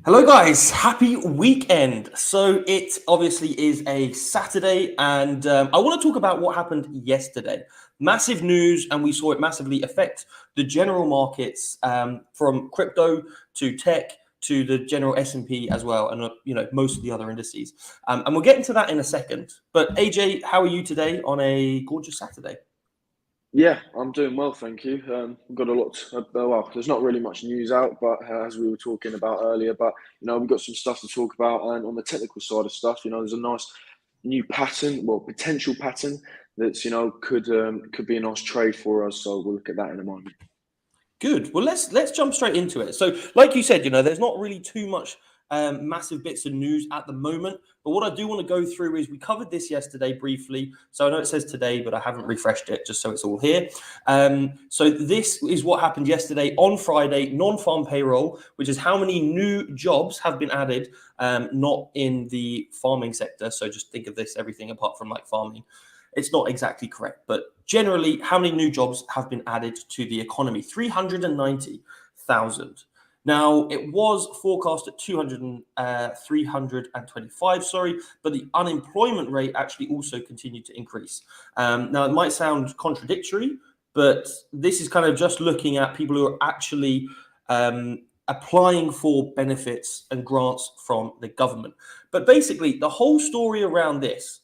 Hello, guys. Happy weekend. So it obviously is a Saturday, and I want to talk about what happened yesterday. Massive news, and we saw it massively affect the general markets, from crypto to tech to the general S&P as well, and most of the other indices. And we'll get into that in a second. But AJ, how are you today on a gorgeous Saturday? Yeah, I'm doing well, thank you. We've got a lot. Well, there's not really much news out, but as we were talking about earlier, but we've got some stuff to talk about, and on the technical side of stuff, there's a nice new pattern, well, potential pattern that's could be a nice trade for us. So we'll look at that in a moment. Good. Well, let's jump straight into it. So, like you said, there's not really too much massive bits of news at the moment. But what I do want to go through is we covered this yesterday briefly. So I know it says today, but I haven't refreshed it just so it's all here. So this is what happened yesterday on Friday, non-farm payroll, which is how many new jobs have been added, not in the farming sector. So just think of this, everything apart from like farming. It's not exactly correct, but generally, how many new jobs have been added to the economy? 390,000. Now, it was forecast at 325, sorry, but the unemployment rate actually also continued to increase. Now, it might sound contradictory, but this is kind of just looking at people who are actually applying for benefits and grants from the government. But basically, the whole story around this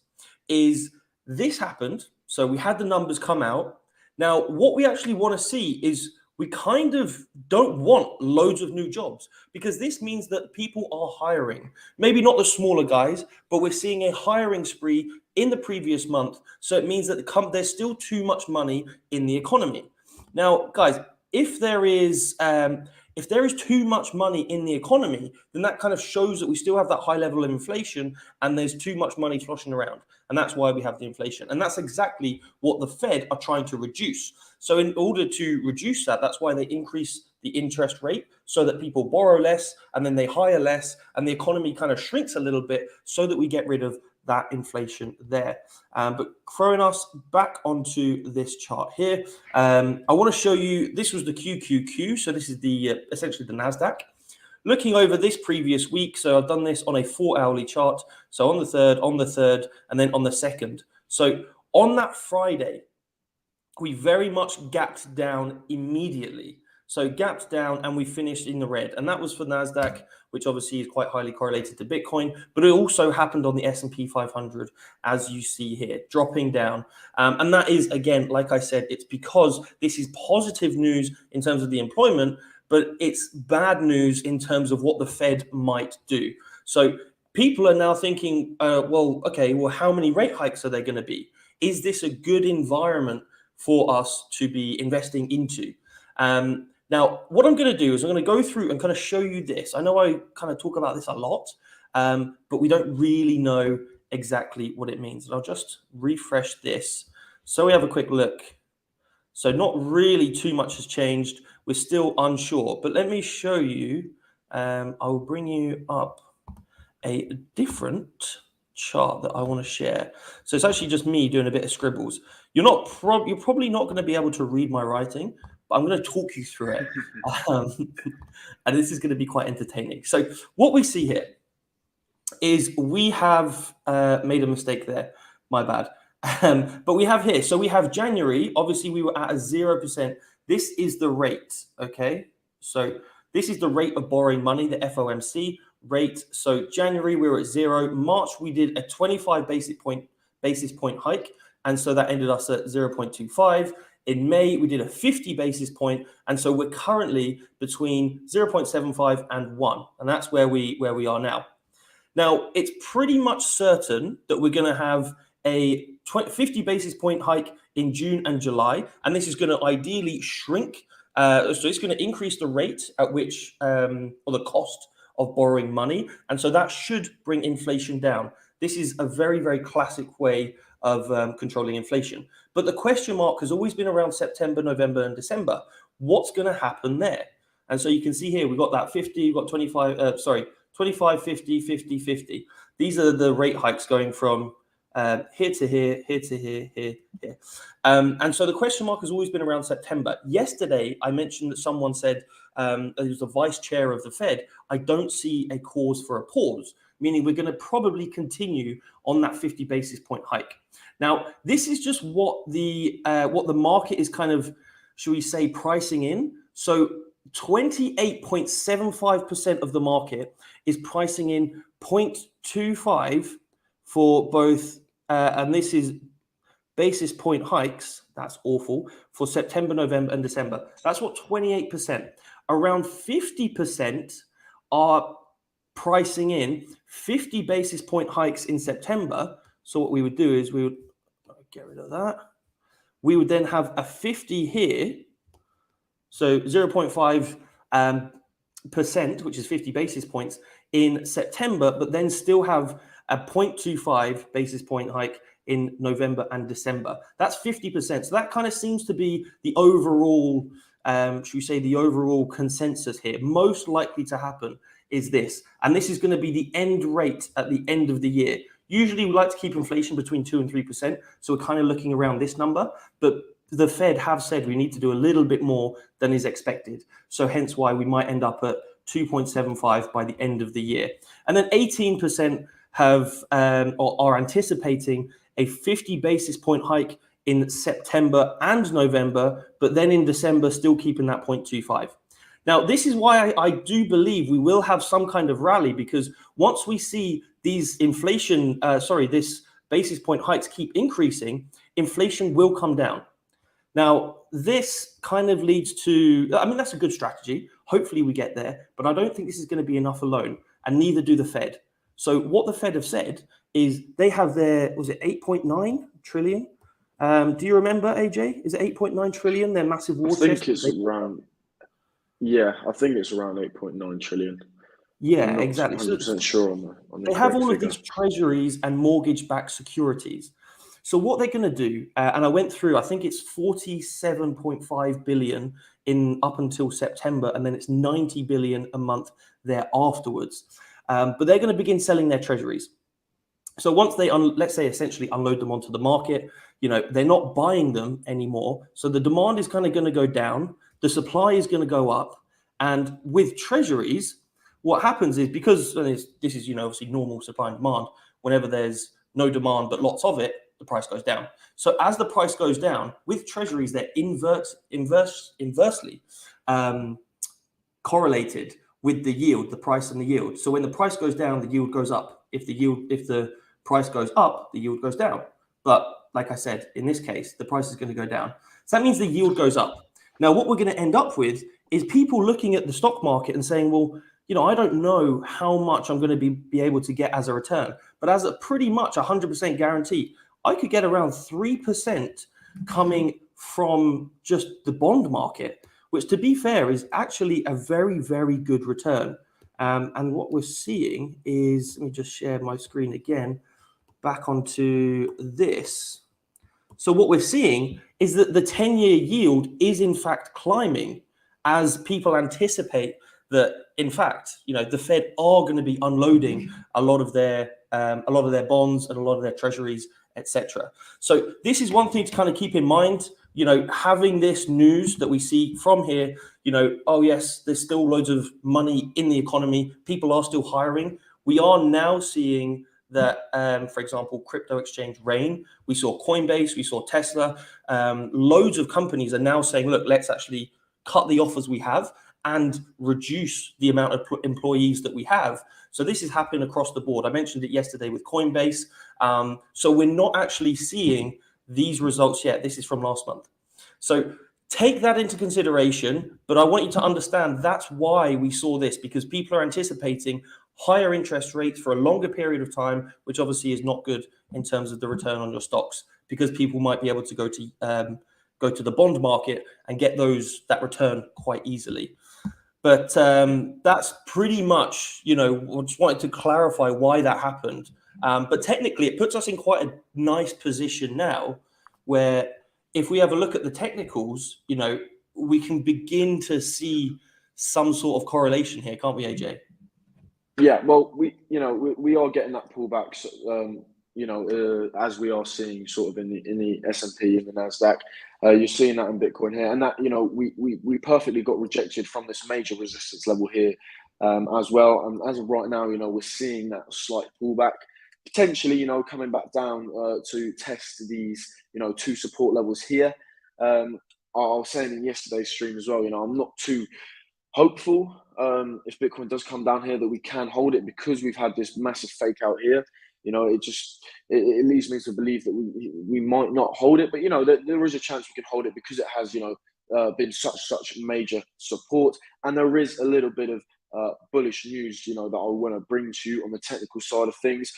is this happened. So we had the numbers come out. Now, what we actually want to see is we kind of don't want loads of new jobs because this means that people are hiring. Maybe not the smaller guys, but we're seeing a hiring spree in the previous month. So it means that there's still too much money in the economy. Now, guys, if there is too much money in the economy, then that kind of shows that we still have that high level of inflation and there's too much money sloshing around. And that's why we have the inflation. And that's exactly what the Fed are trying to reduce. So in order to reduce that, that's why they increase the interest rate so that people borrow less and then they hire less and the economy kind of shrinks a little bit so that we get rid of that inflation there. But throwing us back onto this chart here, I want to show you, this was the QQQ. So this is the essentially the NASDAQ. Looking over this previous week, so I've done this on a 4-hourly chart. So on the third, and then on the second. So on that Friday, we very much gapped down immediately. So gapped down and we finished in the red. And that was for NASDAQ, which obviously is quite highly correlated to Bitcoin. But it also happened on the S&P 500, as you see here, dropping down. And that is, again, like I said, it's because this is positive news in terms of the employment, but it's bad news in terms of what the Fed might do. So people are now thinking, well, how many rate hikes are there going to be? Is this a good environment for us to be investing into? Now, what I'm going to do is I'm going to go through and kind of show you this. I know I kind of talk about this a lot, but we don't really know exactly what it means. And I'll just refresh this so we have a quick look. So not really too much has changed. We're still unsure, but let me show you. I will bring you up a different chart that I want to share. So it's actually just me doing a bit of scribbles. You're probably not going to be able to read my writing, but I'm going to talk you through it. And this is going to be quite entertaining. So what we see here is we have made a mistake there. My bad. But we have here, so we have January, obviously we were at a 0%. This is the rate, okay? So this is the rate of borrowing money, the FOMC rate. So January we were at 0. March we did a 25 basis point hike, and so that ended us at 0.25. In May we did a 50 basis point, and so we're currently between 0.75 and 1, and that's where we are now. Now it's pretty much certain that we're going to have a 50 basis point hike in June and July, and this is going to ideally shrink. So it's going to increase the rate at which, or the cost of borrowing money, and so that should bring inflation down. This is a very, very classic way of controlling inflation. But the question mark has always been around September, November, and December. What's going to happen there? And so you can see here, we've got that 50, we've got 25, 25, 50, 50, 50. These are the rate hikes going from here to here, here to here, here. And so the question mark has always been around September. Yesterday, I mentioned that someone said, it was the vice chair of the Fed, I don't see a cause for a pause, meaning we're going to probably continue on that 50 basis point hike. Now, this is just what the market is kind of, should we say, pricing in. So 28.75% of the market is pricing in 0.25 for both, and this is basis point hikes, that's awful, for September, November, and December. That's what 28%. Around 50% are pricing in 50 basis point hikes in September. So what we would do is we would get rid of that. We would then have a 50 here. So 0.5% which is 50 basis points in September, but then still have a 0.25 basis point hike in November and December. That's 50%. So that kind of seems to be the overall, should we say, the overall consensus here. Most likely to happen is this. And this is going to be the end rate at the end of the year. Usually we like to keep inflation between 2 and 3%. So we're kind of looking around this number. But the Fed have said we need to do a little bit more than is expected. So hence why we might end up at 2.75 by the end of the year. And then 18% have or are anticipating a 50 basis point hike in September and November, but then in December still keeping that 0.25. Now, this is why I do believe we will have some kind of rally, because once we see these this basis point hikes keep increasing, inflation will come down. Now, this kind of leads to, I mean, that's a good strategy. Hopefully we get there, but I don't think this is going to be enough alone, and neither do the Fed. So what the Fed have said is they have their, was it 8.9 trillion? Do you remember, AJ? Is it 8.9 trillion, their massive war chest? I think it's around, yeah, I think it's around 8.9 trillion. Yeah, I'm not exactly. 100% sure on the they have all figure. of these treasuries and mortgage-backed securities. So what they're going to do, and I went through, I think it's 47.5 billion in up until September, and then it's 90 billion a month there afterwards. But they're going to begin selling their treasuries. So once they, let's say, essentially unload them onto the market, they're not buying them anymore. So the demand is kind of going to go down. The supply is going to go up. And with treasuries, what happens is, because this is, obviously normal supply and demand, whenever there's no demand but lots of it, the price goes down. So as the price goes down, with treasuries, they're inversely correlated with the yield, the price and the yield. So when the price goes down, the yield goes up. If the price goes up, the yield goes down. But like I said, in this case, the price is going to go down. So that means the yield goes up. Now, what we're going to end up with is people looking at the stock market and saying, well, I don't know how much I'm going to be able to get as a return, but as a pretty much 100% guarantee, I could get around 3% coming from just the bond market, which, to be fair, is actually a very, very good return. And what we're seeing is, let me just share my screen again, back onto this. So what we're seeing is that the 10-year yield is in fact climbing as people anticipate that, in fact, the Fed are going to be unloading a lot of their bonds and a lot of their treasuries, etc. So this is one thing to kind of keep in mind. Having this news that we see from here, oh yes, there's still loads of money in the economy. People are still hiring. We are now seeing that, for example, crypto exchange Rain, we saw Coinbase, we saw Tesla, loads of companies are now saying, look, let's actually cut the offers we have and reduce the amount of employees that we have. So this is happening across the board. I mentioned it yesterday with Coinbase. So we're not actually seeing these results yet. This is from last month. So take that into consideration, but I want you to understand that's why we saw this, because people are anticipating higher interest rates for a longer period of time, which obviously is not good in terms of the return on your stocks, because people might be able to go to the bond market and get that return quite easily. But that's pretty much, I just wanted to clarify why that happened. But technically, it puts us in quite a nice position now, where if we have a look at the technicals, we can begin to see some sort of correlation here, can't we, AJ? Yeah, well, we are getting that pullback as we are seeing sort of in the S&P and the Nasdaq, you're seeing that in Bitcoin here, and that we perfectly got rejected from this major resistance level here as well. And as of right now, we're seeing that slight pullback, potentially, coming back down to test these, two support levels here. I was saying in yesterday's stream as well, I'm not too hopeful if Bitcoin does come down here that we can hold it, because we've had this massive fake out here. It leads me to believe that we might not hold it, but there is a chance we can hold it, because it has been such major support, and there is a little bit of bullish news that I want to bring to you on the technical side of things.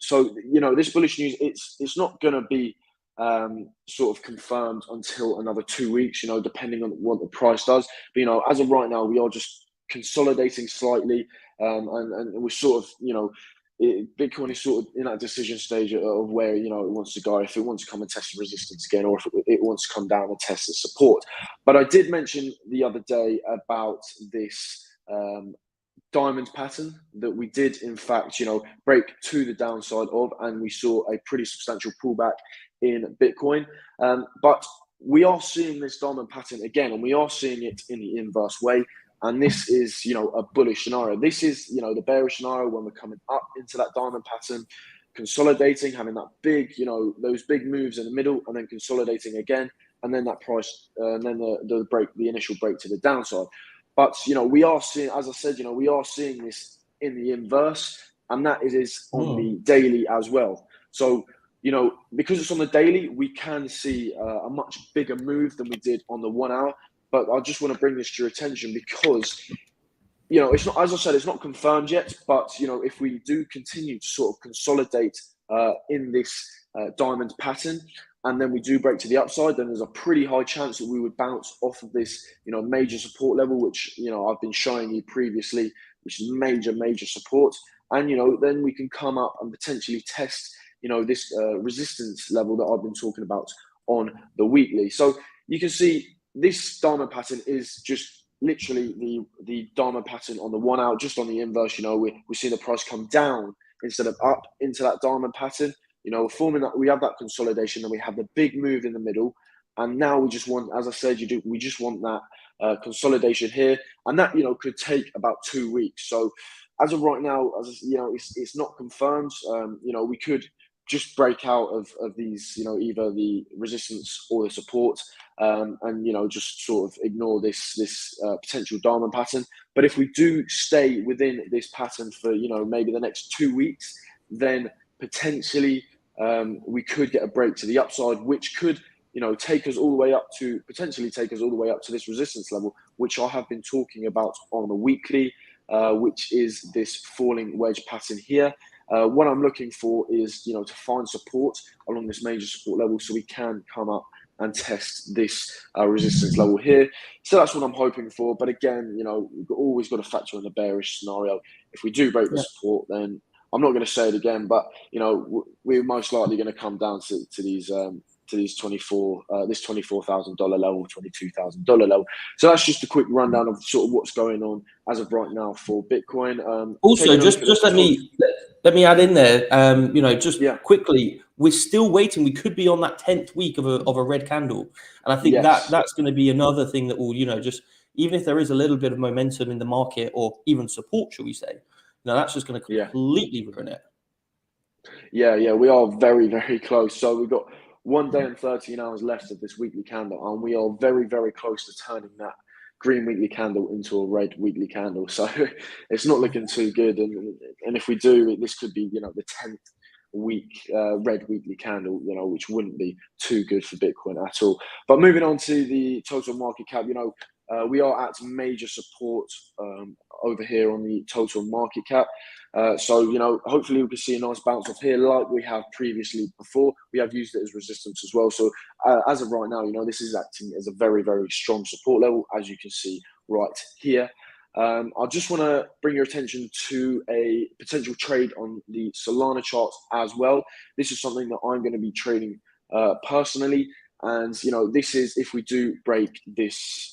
So this bullish news, it's not going to be sort of confirmed until another 2 weeks, depending on what the price does. But as of right now, we are just consolidating slightly, and we're sort of Bitcoin is sort of in that decision stage of where it wants to go, if it wants to come and test the resistance again, or if it wants to come down and test the support. But I did mention the other day about this diamond pattern that we did in fact break to the downside of, and we saw a pretty substantial pullback in Bitcoin. But we are seeing this diamond pattern again, and we are seeing it in the inverse way. And this is, a bullish scenario. This is, the bearish scenario when we're coming up into that diamond pattern, consolidating, having that big, those big moves in the middle, and then consolidating again, and then that price, and then the initial break to the downside. But we are seeing, as I said, we are seeing this in the inverse, and that is on the daily as well. So because it's on the daily, we can see a much bigger move than we did on the 1 hour. But I just want to bring this to your attention because, it's not, as I said, it's not confirmed yet. But, if we do continue to sort of consolidate in this diamond pattern, and then we do break to the upside, then there's a pretty high chance that we would bounce off of this, major support level, which, I've been showing you previously, which is major support. And, then we can come up and potentially test, this resistance level that I've been talking about on the weekly. So you can see this diamond pattern is just literally the diamond pattern on the 1 hour, just on the inverse. We're seeing the price come down instead of up into that diamond pattern. Forming that, we have that consolidation, and we have the big move in the middle. And now we just want, as I said, we just want that consolidation here, and that could take about 2 weeks. So as of right now, it's not confirmed. We could just break out of these, either the resistance or the support, and just sort of ignore this potential diamond pattern. But if we do stay within this pattern for maybe the next 2 weeks, then potentially we could get a break to the upside, which could take us all the way up to this resistance level, which I have been talking about on the weekly, which is this falling wedge pattern here. What I'm looking for is to find support along this major support level, so we can come up and test this resistance level here. So that's what I'm hoping for. But again, we've always got to factor in the bearish scenario. If we do break the support, then I'm not going to say it again, but we're most likely going to come down to these this $24,000 level, $22,000 level. So that's just a quick rundown of sort of what's going on as of right now for Bitcoin. Also, just let me add in there. Quickly, we're still waiting. We could be on that 10th week of a red candle, and I think that's going to be another thing that will just, even if there is a little bit of momentum in the market, or even support, shall we say, that's just going to completely ruin it. Yeah, we are very close. So we've got 1 day and 13 hours left of this weekly candle, and we are very close to turning that green weekly candle into a red weekly candle. So it's not looking too good, and if we do, this could be the 10th week red weekly candle, which wouldn't be too good for Bitcoin at all. But moving on to the total market cap, we are at major support over here on the total market cap. So hopefully we can see a nice bounce off here, like we have previously before. We have used it as resistance as well. So as of right now, this is acting as a very strong support level, as you can see right here. I just want to bring your attention to a potential trade on the Solana chart as well. This is something that I'm going to be trading personally. And this is if we do break this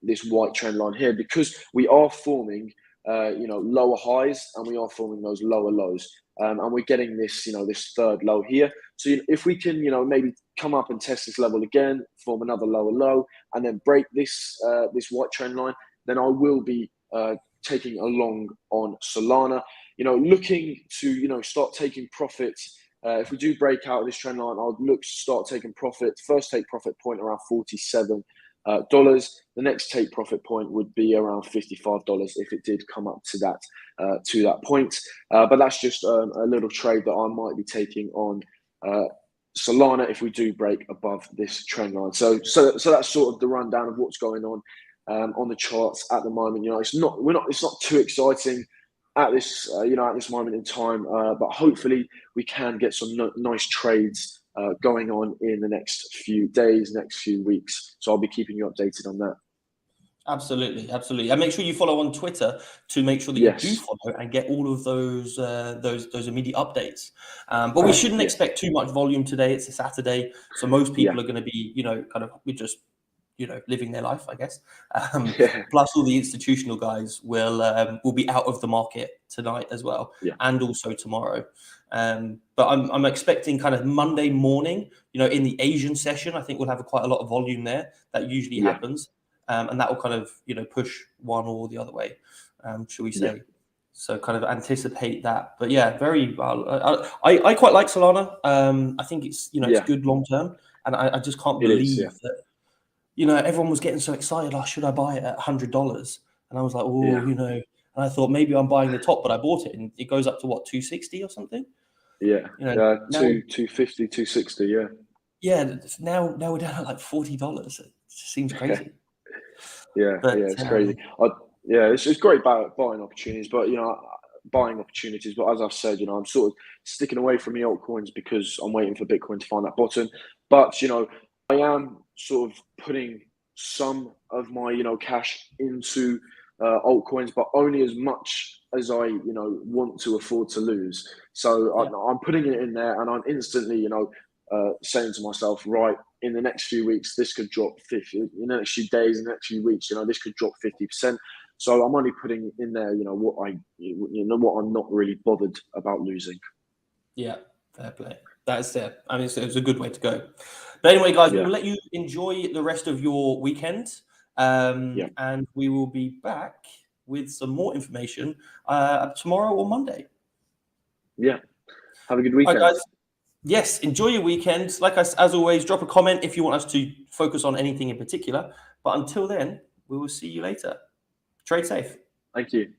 this white trend line here, because we are forming lower highs, and we are forming those lower lows. and we're getting this, this third low here. So if we can, maybe come up and test this level again, form another lower low, and then break this this white trend line, then I will be taking a long on Solana. Looking to start taking profits. If we do break out of this trend line, I'll look to start taking profit. First take profit point around $47. The next take profit point would be around $55 if it did come up to that point. But that's just a little trade that I might be taking on Solana if we do break above this trend line. So that's sort of the rundown of what's going on the charts at the moment. It's not too exciting at this at this moment in time, but hopefully we can get some nice trades going on in the next few days, next few weeks. So I'll be keeping you updated on that. Absolutely. And make sure you follow on Twitter to make sure that you do follow and get all of those immediate updates. But we shouldn't expect too much volume today. It's a Saturday, so most people are going to be, we're just, living their life, I guess. Plus, all the institutional guys will be out of the market tonight as well, and also tomorrow. But I'm expecting kind of Monday morning, in the Asian session, I think we'll have quite a lot of volume there. That usually happens. And that will kind of, push one or the other way, shall we say. So kind of anticipate that. But yeah, very well. I quite like Solana. I think it's, it's good long term. And I just can't believe that, everyone was getting so excited. Oh, should I buy it at $100? And I was like, and I thought maybe I'm buying the top, but I bought it and it goes up to what, 260 or something? Yeah. Now, 250, 260, yeah. Yeah, now we're down at like $40. It just seems crazy. It's crazy. It's great buying opportunities, but But as I've said, I'm sort of sticking away from the altcoins because I'm waiting for Bitcoin to find that bottom. But I am sort of putting some of my cash into altcoins, but only as much as I want to afford to lose. So I'm putting it in there, and I'm instantly saying to myself, right, in the next few weeks, this could drop 50. In the next few days, in the next few weeks, this could drop 50%. So I'm only putting in there, what I'm not really bothered about losing. Yeah, fair play. That's it. I mean, it's a good way to go. But anyway, guys, we will let you enjoy the rest of your weekend, and we will be back with some more information tomorrow or Monday. Yeah. Have a good weekend. All right, guys. Yes, enjoy your weekend. Like as always, drop a comment if you want us to focus on anything in particular. But until then, we will see you later. Trade safe. Thank you.